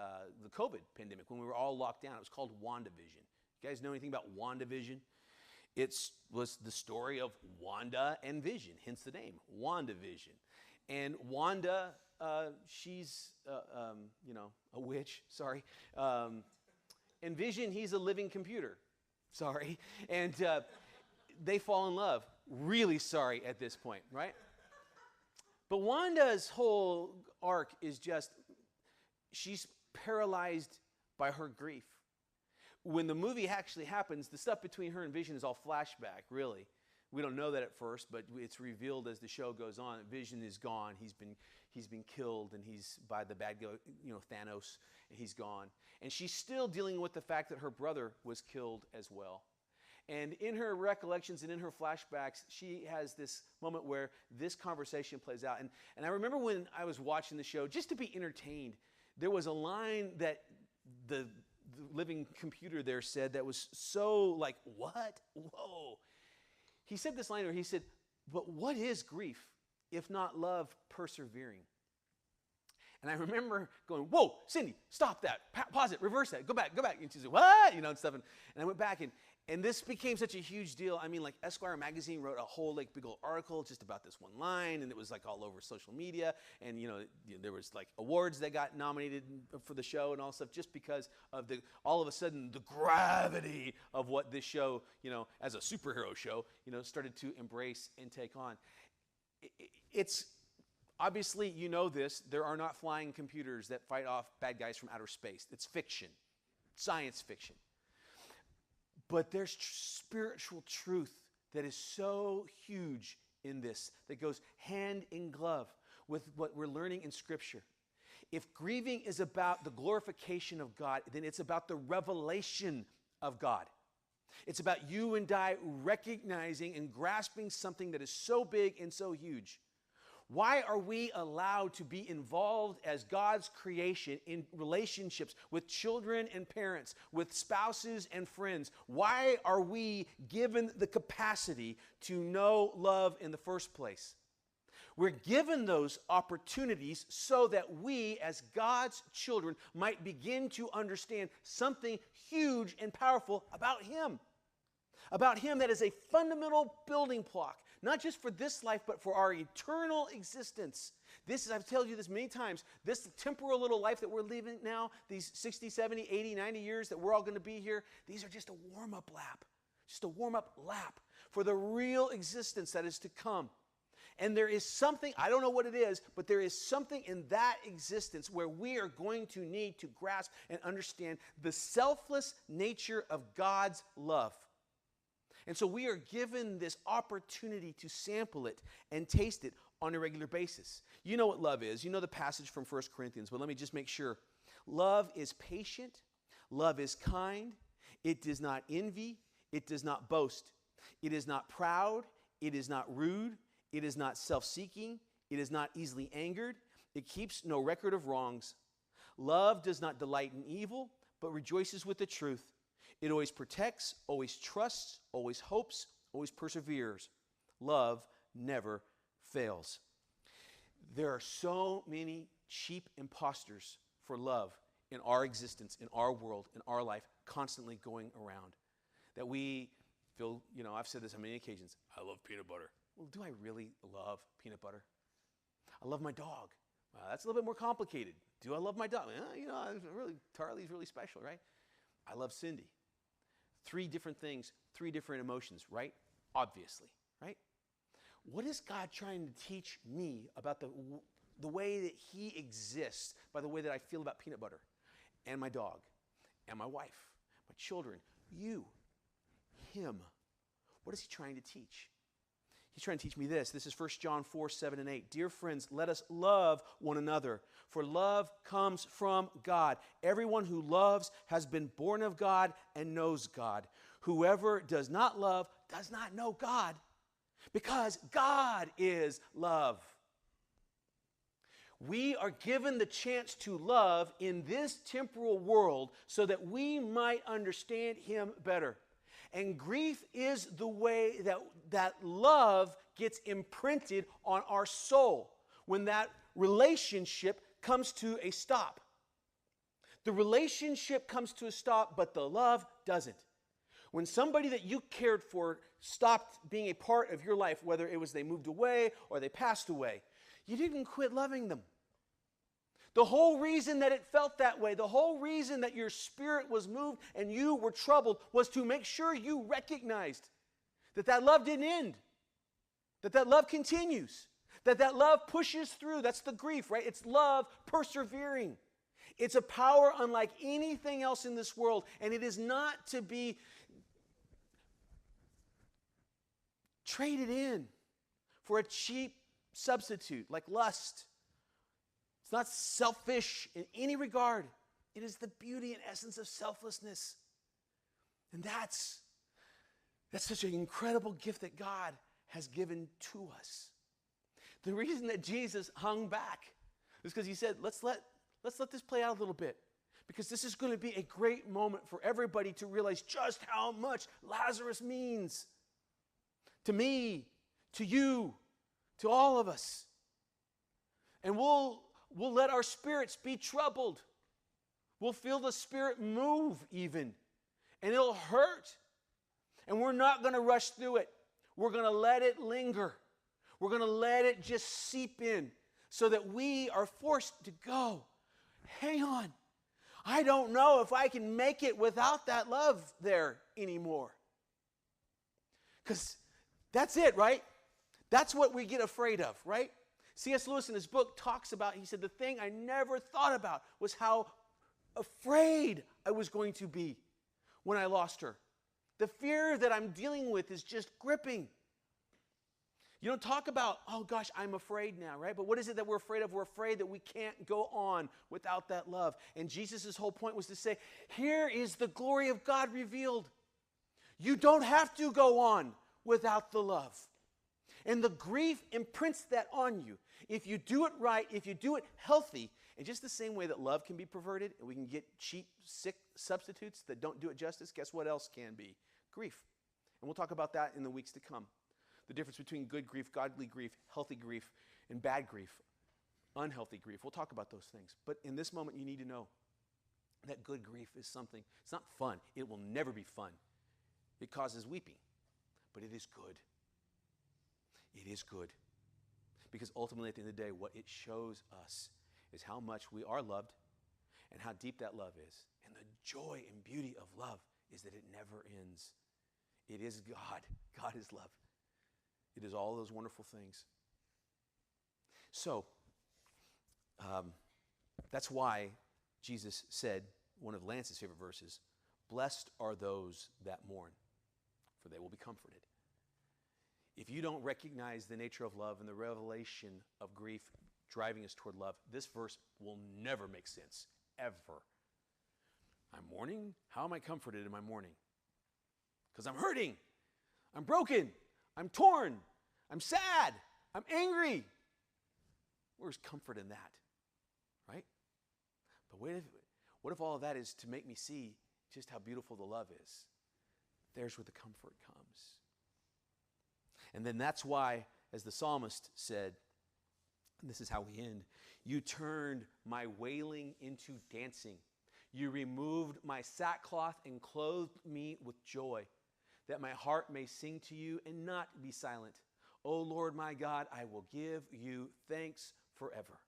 COVID pandemic when we were all locked down. It was called WandaVision. You guys know anything about WandaVision? It was the story of Wanda and Vision, hence the name, WandaVision. And Wanda, she's, a witch, sorry. And Vision, he's a living computer, sorry. And they fall in love. Really sorry at this point, right? But Wanda's whole arc is just, she's paralyzed by her grief. When the movie actually happens, the stuff between her and Vision is all flashback, really. We don't know that at first, but it's revealed as the show goes on. Vision is gone. He's been killed, and he's by the bad guy, Thanos, and he's gone. And she's still dealing with the fact that her brother was killed as well. And in her recollections and in her flashbacks, she has this moment where this conversation plays out. And I remember when I was watching the show, just to be entertained, there was a line that the living computer there said that was so like, what? Whoa. He said this line where he said, but what is grief if not love persevering? And I remember going, whoa, Cindy, stop that. Pause it, reverse that, go back. And she said, what? And stuff. And I went back and this became such a huge deal. I mean, like Esquire magazine wrote a whole big old article just about this one line, and it was like all over social media. And there was like awards that got nominated for the show and all stuff just because of all of a sudden the gravity of what this show, as a superhero show, started to embrace and take on. It's obviously, this, there are not flying computers that fight off bad guys from outer space. It's fiction, science fiction. But there's spiritual truth that is so huge in this that goes hand in glove with what we're learning in Scripture. If grieving is about the glorification of God, then it's about the revelation of God. It's about you and I recognizing and grasping something that is so big and so huge. Why are we allowed to be involved as God's creation in relationships with children and parents, with spouses and friends? Why are we given the capacity to know love in the first place? We're given those opportunities so that we, as God's children, might begin to understand something huge and powerful about Him. About Him that is a fundamental building block, not just for this life, but for our eternal existence. This is, I've told you this many times, this temporal little life that we're living now, these 60, 70, 80, 90 years that we're all going to be here, these are just a warm-up lap. Just a warm-up lap for the real existence that is to come. And there is something, I don't know what it is, but there is something in that existence where we are going to need to grasp and understand the selfless nature of God's love. And so we are given this opportunity to sample it and taste it on a regular basis. You know what love is. You know the passage from 1 Corinthians, but let me just make sure. Love is patient. Love is kind. It does not envy. It does not boast. It is not proud. It is not rude. It is not self-seeking. It is not easily angered. It keeps no record of wrongs. Love does not delight in evil, but rejoices with the truth. It always protects, always trusts, always hopes, always perseveres. Love never fails. There are so many cheap imposters for love in our existence, in our world, in our life, constantly going around. That we feel, I've said this on many occasions, I love peanut butter. Well, do I really love peanut butter? I love my dog. Well, that's a little bit more complicated. Do I love my dog? Tarly's really special, right? I love Cindy. 3 different things, 3 different emotions, right? Obviously, right? What is God trying to teach me about the way that He exists by the way that I feel about peanut butter and my dog and my wife, my children, you, Him? What is He trying to teach? He's trying to teach me this. This is 1 John 4, 7, and 8. Dear friends, let us love one another, for love comes from God. Everyone who loves has been born of God and knows God. Whoever does not love does not know God, because God is love. We are given the chance to love in this temporal world so that we might understand Him better. And grief is the way that love gets imprinted on our soul when that relationship comes to a stop. The relationship comes to a stop, but the love doesn't. When somebody that you cared for stopped being a part of your life, whether it was they moved away or they passed away, you didn't quit loving them. The whole reason that it felt that way, the whole reason that your spirit was moved and you were troubled was to make sure you recognized that love didn't end, that love continues, that love pushes through. That's the grief, right? It's love persevering. It's a power unlike anything else in this world, and it is not to be traded in for a cheap substitute like lust. It's not selfish in any regard. It is the beauty and essence of selflessness. And that's such an incredible gift that God has given to us. The reason that Jesus hung back is because He said, let's let this play out a little bit. Because this is going to be a great moment for everybody to realize just how much Lazarus means. To me, to you, to all of us. And we'll let our spirits be troubled. We'll feel the Spirit move even. And it'll hurt. And we're not going to rush through it. We're going to let it linger. We're going to let it just seep in so that we are forced to go, hang on. I don't know if I can make it without that love there anymore. Because that's it, right? That's what we get afraid of, right? C.S. Lewis in his book talks about, he said, the thing I never thought about was how afraid I was going to be when I lost her. The fear that I'm dealing with is just gripping. You don't talk about, oh gosh, I'm afraid now, right? But what is it that we're afraid of? We're afraid that we can't go on without that love. And Jesus' whole point was to say, here is the glory of God revealed. You don't have to go on without the love. And the grief imprints that on you. If you do it right, if you do it healthy, in just the same way that love can be perverted and we can get cheap, sick substitutes that don't do it justice, guess what else can be? Grief. And we'll talk about that in the weeks to come. The difference between good grief, godly grief, healthy grief, and bad grief, unhealthy grief. We'll talk about those things. But in this moment, you need to know that good grief is something, it's not fun. It will never be fun. It causes weeping, but it is good. It is good. Because ultimately, at the end of the day, what it shows us is how much we are loved and how deep that love is. And the joy and beauty of love is that it never ends. It is God. God is love. It is all those wonderful things. So, that's why Jesus said, one of Lance's favorite verses, blessed are those that mourn, for they will be comforted. If you don't recognize the nature of love and the revelation of grief driving us toward love, this verse will never make sense, ever. I'm mourning? How am I comforted in my mourning? Because I'm hurting. I'm broken. I'm torn. I'm sad. I'm angry. Where's comfort in that? Right? But what if all of that is to make me see just how beautiful the love is? There's where the comfort comes. And then that's why, as the psalmist said, and this is how we end, you turned my wailing into dancing. You removed my sackcloth and clothed me with joy, that my heart may sing to you and not be silent. O Lord my God, I will give you thanks forever.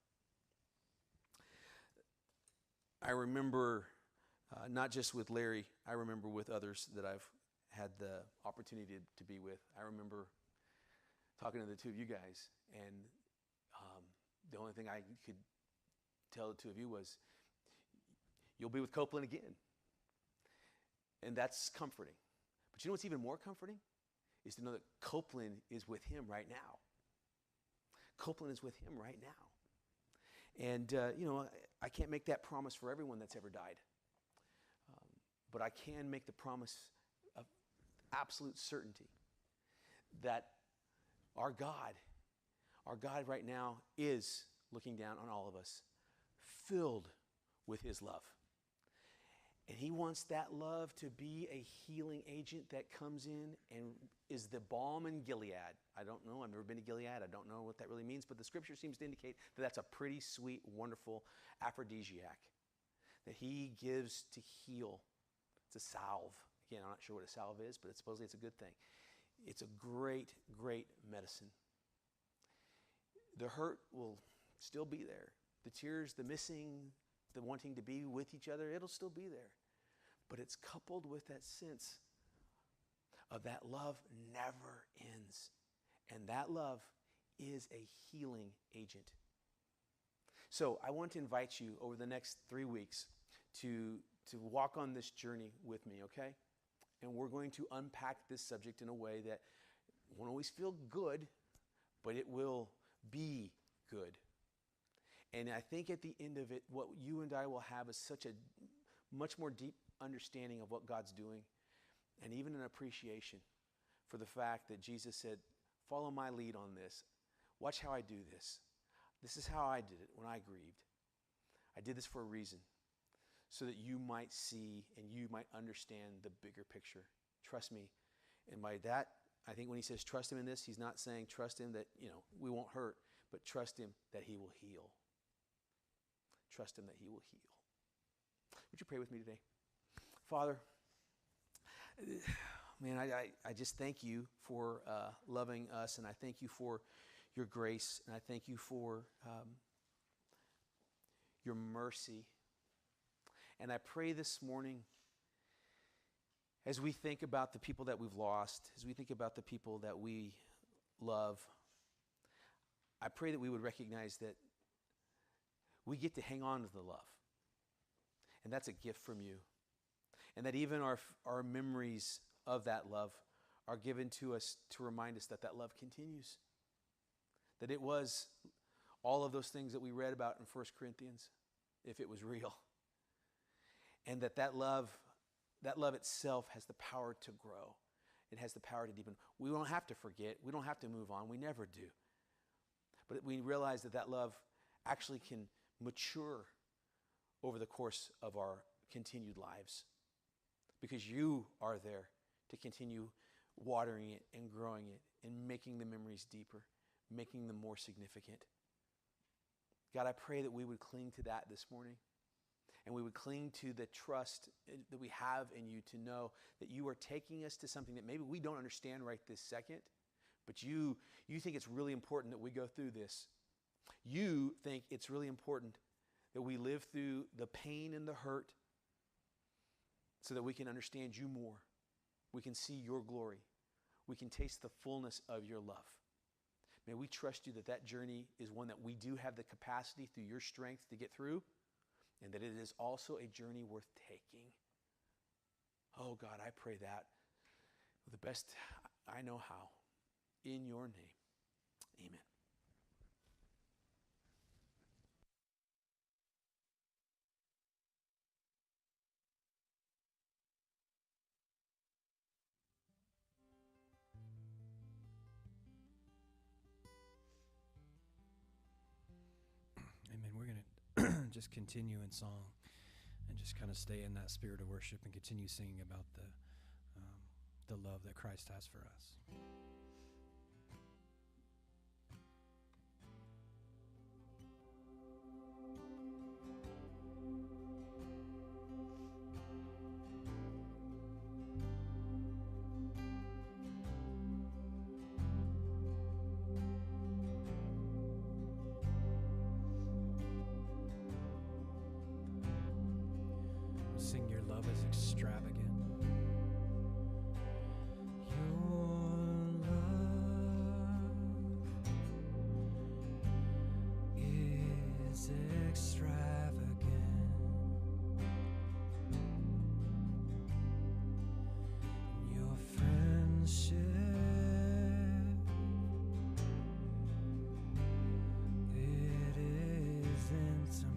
I remember, not just with Larry, I remember with others that I've had the opportunity to be with. I remember talking to the two of you guys, and the only thing I could tell the two of you was, you'll be with Copeland again. And that's comforting. But you know what's even more comforting? Is to know that Copeland is with him right now. Copeland is with him right now. And, I can't make that promise for everyone that's ever died. But I can make the promise of absolute certainty that our God right now is looking down on all of us, filled with his love. And he wants that love to be a healing agent that comes in and is the balm in Gilead. I don't know. I've never been to Gilead. I don't know what that really means. But the scripture seems to indicate that that's a pretty sweet, wonderful aphrodisiac that he gives to heal. It's a salve. Again, I'm not sure what a salve is, but supposedly it's a good thing. It's a great, great medicine. The hurt will still be there. The tears, the missing, the wanting to be with each other, it'll still be there. But it's coupled with that sense of that love never ends. And that love is a healing agent. So I want to invite you over the next 3 weeks to walk on this journey with me, okay? And we're going to unpack this subject in a way that won't always feel good, but it will be good. And I think at the end of it, what you and I will have is such a much more deep understanding of what God's doing, and even an appreciation for the fact that Jesus said, follow my lead on this. Watch how I do this. This is how I did it when I grieved. I did this for a reason, so that you might see and you might understand the bigger picture. Trust me. And by that, I think when he says trust him in this, he's not saying trust him that, we won't hurt, but trust him that he will heal. Trust him that he will heal. Would you pray with me today? Father, man, I just thank you for loving us, and I thank you for your grace, and I thank you for your mercy. And I pray this morning, as we think about the people that we've lost, as we think about the people that we love, I pray that we would recognize that we get to hang on to the love. And that's a gift from you. And that even our memories of that love are given to us to remind us that that love continues. that it was all of those things that we read about in 1 Corinthians, if it was real. And that love itself has the power to grow. It has the power to deepen. We don't have to forget. We don't have to move on. We never do. But we realize that love actually can mature over the course of our continued lives, because you are there to continue watering it and growing it and making the memories deeper, making them more significant. God, I pray that we would cling to that this morning, and we would cling to the trust that we have in you to know that you are taking us to something that maybe we don't understand right this second, but you think it's really important that we go through this. You think it's really important that we live through the pain and the hurt so that we can understand you more. We can see your glory. We can taste the fullness of your love. May we trust you that journey is one that we do have the capacity through your strength to get through, and that it is also a journey worth taking. Oh God, I pray that the best I know how. In your name, amen. Amen. We're going to just continue in song and just kind of stay in that spirit of worship and continue singing about the love that Christ has for us. Sing your love is extravagant. Your love is extravagant. Your friendship it is intimate.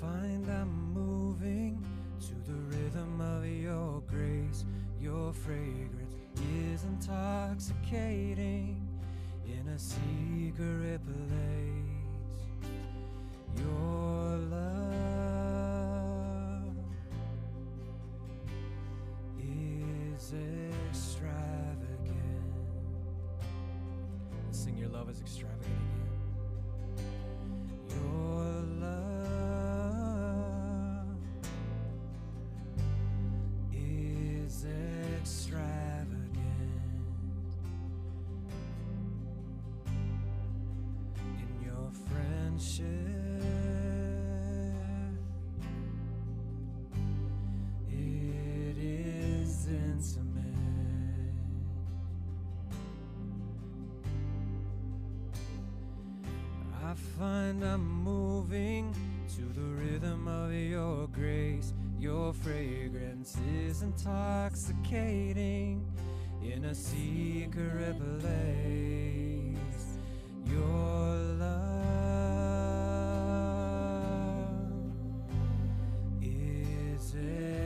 Find I'm moving to the rhythm of your grace. Your fragrance is intoxicating in a secret place. Your love is extravagant. Sing your love is extravagant again. Your love is extravagant in your friendship. It is intimate. I find I'm moving to the rhythm of your grace. Your fragrance is intoxicating in a secret place. Your love is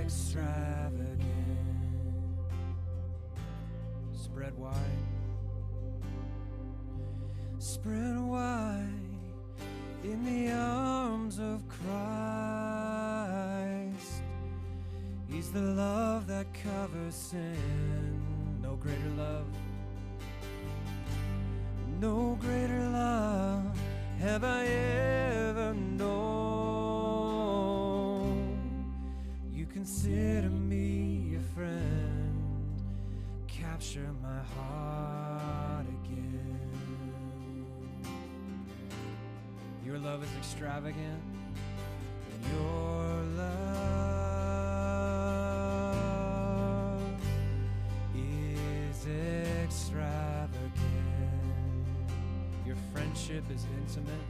extravagant. Spread wide. Spread wide in the arms of Christ. He's the love that covers sin. No greater love, no greater love have I ever known. You consider me your friend, capture my heart again. Your love is extravagant, and your love is extravagant. Your friendship is intimate.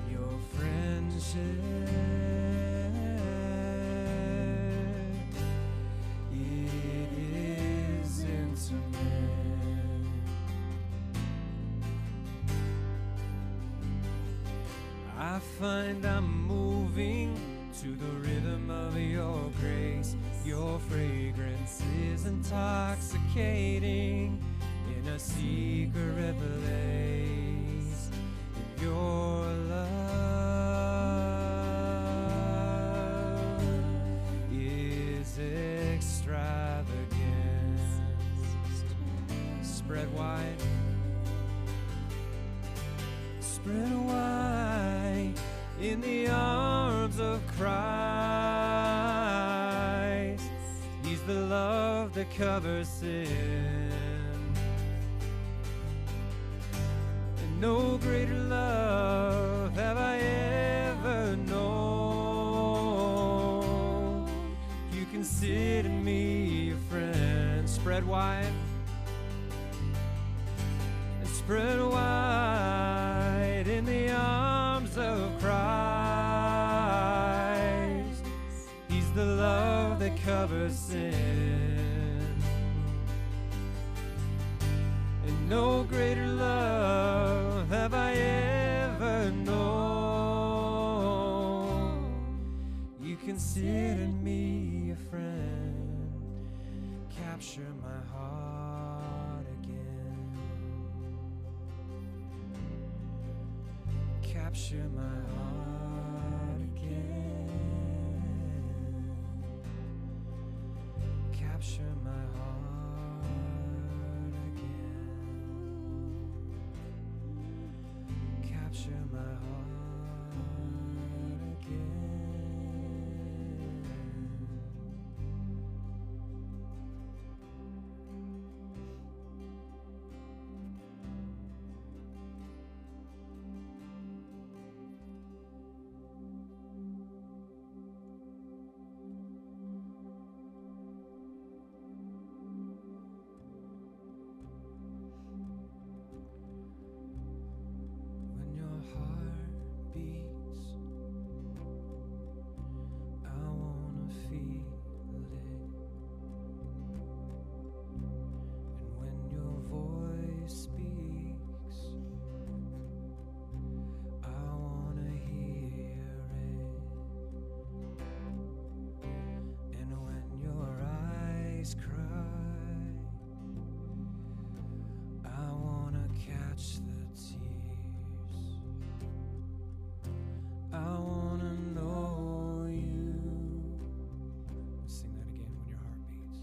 Your friendship I find I'm moving to the rhythm of your grace. Your fragrance is intoxicating in a secret place. Your love is extravagant. Spread wide. Spread wide in the arms of Christ. He's the love that covers sin. And no greater love have I ever known. You consider me a friend. Spread wide. And spread wide in the arms of Christ. He's the love that covers sin. And no greater love have I ever known. You consider me a friend. Capture my heart again. Capture my heart again. Capture my heart again. Capture my heart again. When your heart beats, I wanna feel it. And when your voice speaks, I wanna hear it. And when your eyes cry, I wanna catch the tears. I wanna know you. Let's sing that again. When your heart beats.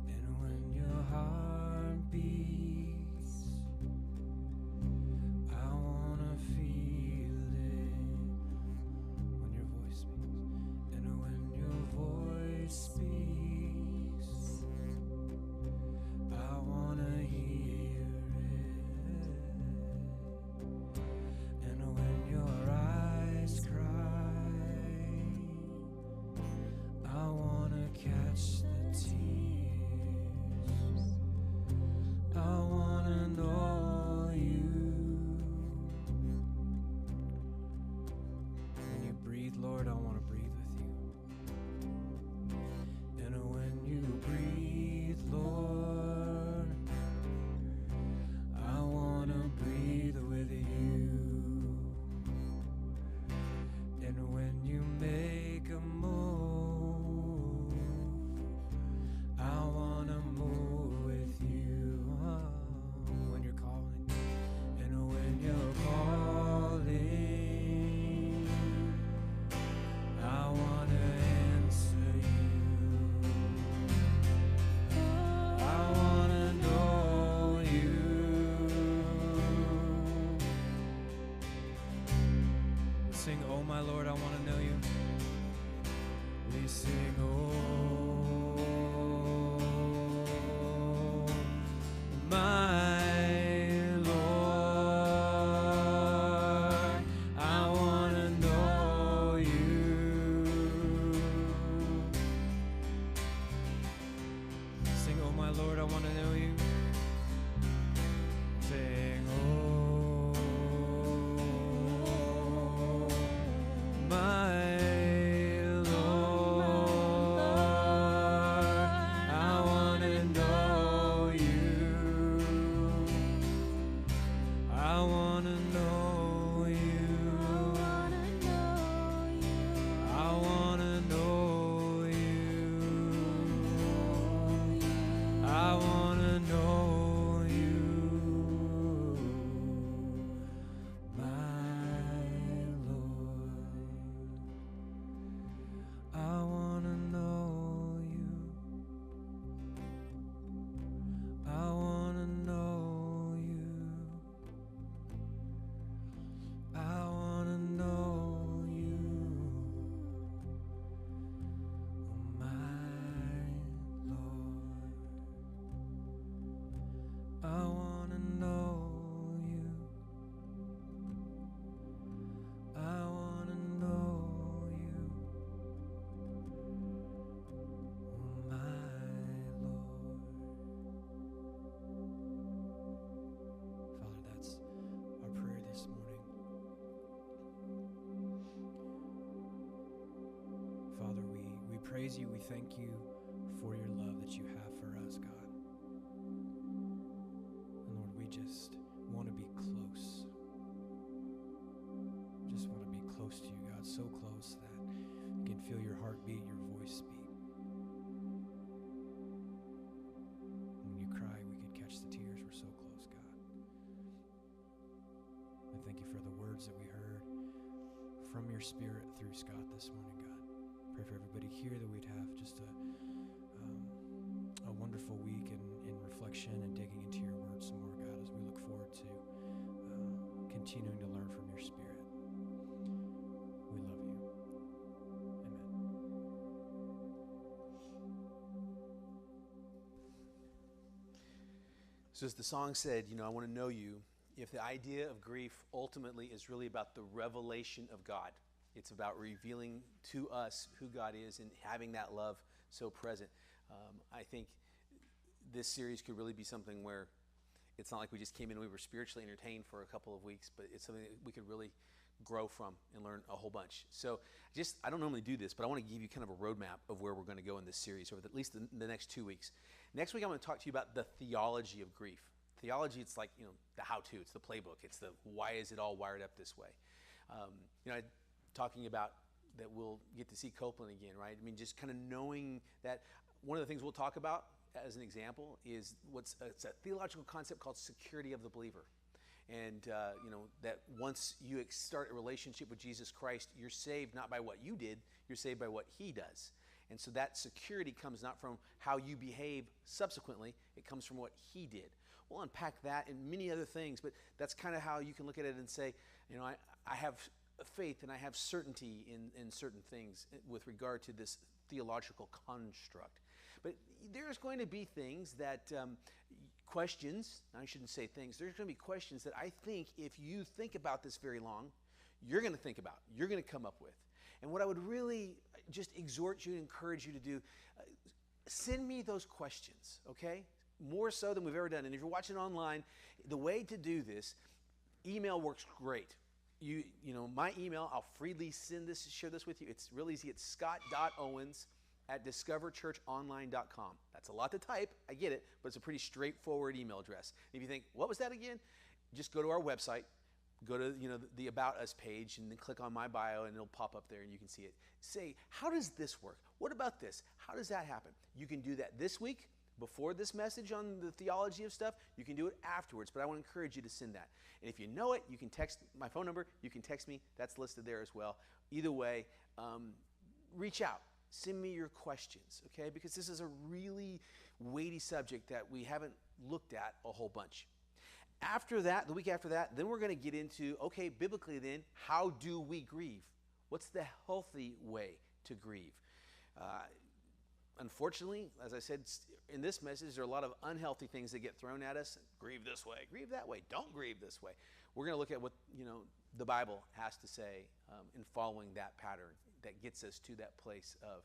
And when your heart beats, I wanna feel it. When your voice speaks. And when your voice speaks, I wanna hear it. And when your eyes cry, I wanna catch the tears. I wanna know you. When you breathe, Lord, I wanna breathe with you. And when you breathe, Lord, I wanna breathe with you. And when you make a move, I wanna move with you. When you're calling, and when you're calling, I wanna answer you. I wanna know you. Sing, oh my Lord, I wanna know you. We sing, oh my Lord, I wanna know you. Sing, oh my Lord, I wanna know you. Sing, oh my Lord, praise you. We thank you for your love that you have for us, God. And Lord, we just want to be close. Just want to be close to you, God, so close that we can feel your heartbeat, your voice speak. When you cry, we could catch the tears. We're so close, God. I thank you for the words that we heard from your Spirit through Scott this morning, God. Pray for everybody here that we'd have just a wonderful week in reflection and digging into your word some more, God, as we look forward to continuing to learn from your Spirit. We love you. Amen. So as the song said, I want to know you. If the idea of grief ultimately is really about the revelation of God, it's about revealing to us who God is and having that love so present. I think this series could really be something where it's not like we just came in and we were spiritually entertained for a couple of weeks, but it's something that we could really grow from and learn a whole bunch. So I don't normally do this, but I want to give you kind of a roadmap of where we're going to go in this series over at least the next 2 weeks. Next week, I'm going to talk to you about the theology of grief. Theology, it's like, the how-to, it's the playbook, it's the why is it all wired up this way. Talking about that we'll get to see Copeland again, right? I mean, just kind of knowing that one of the things we'll talk about as an example is it's a theological concept called security of the believer. And, that once you start a relationship with Jesus Christ, you're saved not by what you did, you're saved by what he does. And so that security comes not from how you behave subsequently, it comes from what he did. We'll unpack that and many other things, but that's kind of how you can look at it and say, I have faith and I have certainty in certain things with regard to this theological construct. But there's going to be things that, questions, I shouldn't say things, there's going to be questions that I think if you think about this very long, you're going to think about, you're going to come up with. And what I would really just exhort you and encourage you to do, send me those questions, okay? More so than we've ever done. And if you're watching online, the way to do this, email works great. My email, I'll freely share this with you. It's real easy. It's scott.owens@discoverchurchonline.com. That's a lot to type. I get it, but it's a pretty straightforward email address. If you think, what was that again? Just go to our website, go to the About Us page, and then click on my bio, and it'll pop up there, and you can see it. Say, how does this work? What about this? How does that happen? You can do that this week, before this message on the theology of stuff. You can do it afterwards, but I want to encourage you to send that. And if you know it, you can text my phone number. You can text me. That's listed there as well. Either way, reach out. Send me your questions, okay? Because this is a really weighty subject that we haven't looked at a whole bunch. After that, the week after that, then we're going to get into, okay, biblically then, how do we grieve? What's the healthy way to grieve? Unfortunately, as I said in this message, there are a lot of unhealthy things that get thrown at us. Grieve this way, grieve that way, don't grieve this way. We're going to look at what the Bible has to say in following that pattern that gets us to that place of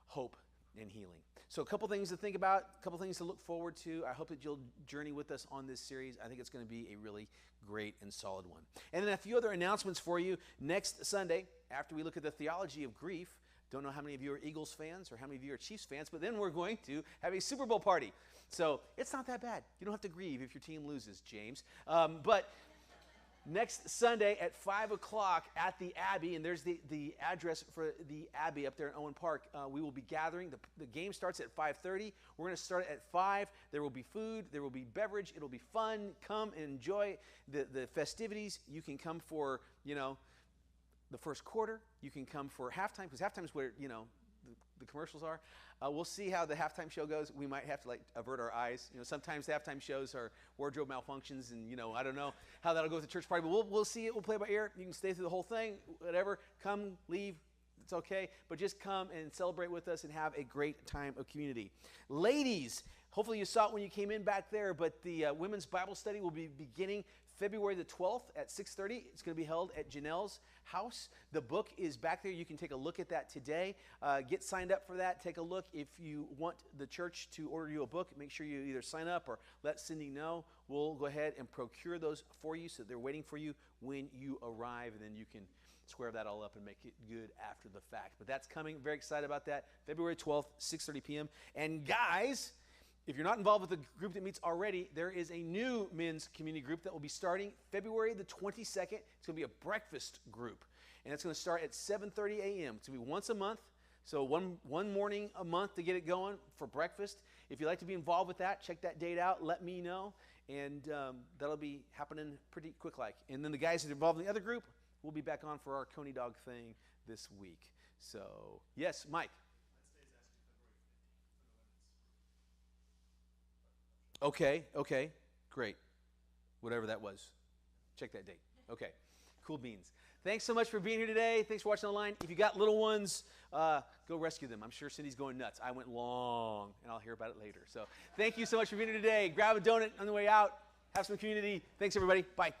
hope and healing. So a couple things to think about, a couple things to look forward to. I hope that you'll journey with us on this series. I think it's going to be a really great and solid one. And then a few other announcements for you. Next Sunday, after we look at the theology of grief, don't know how many of you are Eagles fans or how many of you are Chiefs fans, but then we're going to have a Super Bowl party. So it's not that bad. You don't have to grieve if your team loses, James. But next Sunday at 5 o'clock at the Abbey, and there's the address for the Abbey up there in Owen Park, we will be gathering. The game starts at 5:30. We're going to start at 5. There will be food. There will be beverage. It'll be fun. Come and enjoy the festivities. You can come for, the first quarter. You can come for halftime, because halftime is where, the commercials are. We'll see how the halftime show goes. We might have to avert our eyes. Sometimes the halftime shows are wardrobe malfunctions, and I don't know how that'll go with the church party, but we'll see it. We'll play by ear. You can stay through the whole thing, whatever. Come, leave. It's okay, but just come and celebrate with us and have a great time of community. Ladies, hopefully you saw it when you came in back there, but the women's Bible study will be beginning February the 12th at 6:30. It's going to be held at Janelle's house. The book is back there. You can take a look at that today. Get signed up for that. Take a look. If you want the church to order you a book, make sure you either sign up or let Cindy know. We'll go ahead and procure those for you so they're waiting for you when you arrive, and then you can square that all up and make it good after the fact. But that's coming. Very excited about that. February 12th, 6:30 p.m. And guys, if you're not involved with the group that meets already, there is a new men's community group that will be starting February the 22nd. It's going to be a breakfast group. And it's going to start at 7:30 a.m. It's going to be once a month. So one morning a month to get it going for breakfast. If you'd like to be involved with that, check that date out. Let me know. And that'll be happening pretty quick like. And then the guys that are involved in the other group, we'll be back on for our Coney Dog thing this week. So, yes, Mike. Okay, great. Whatever that was. Check that date. Okay, cool beans. Thanks so much for being here today. Thanks for watching online. If you got little ones, go rescue them. I'm sure Cindy's going nuts. I went long, and I'll hear about it later. So thank you so much for being here today. Grab a donut on the way out. Have some community. Thanks, everybody. Bye.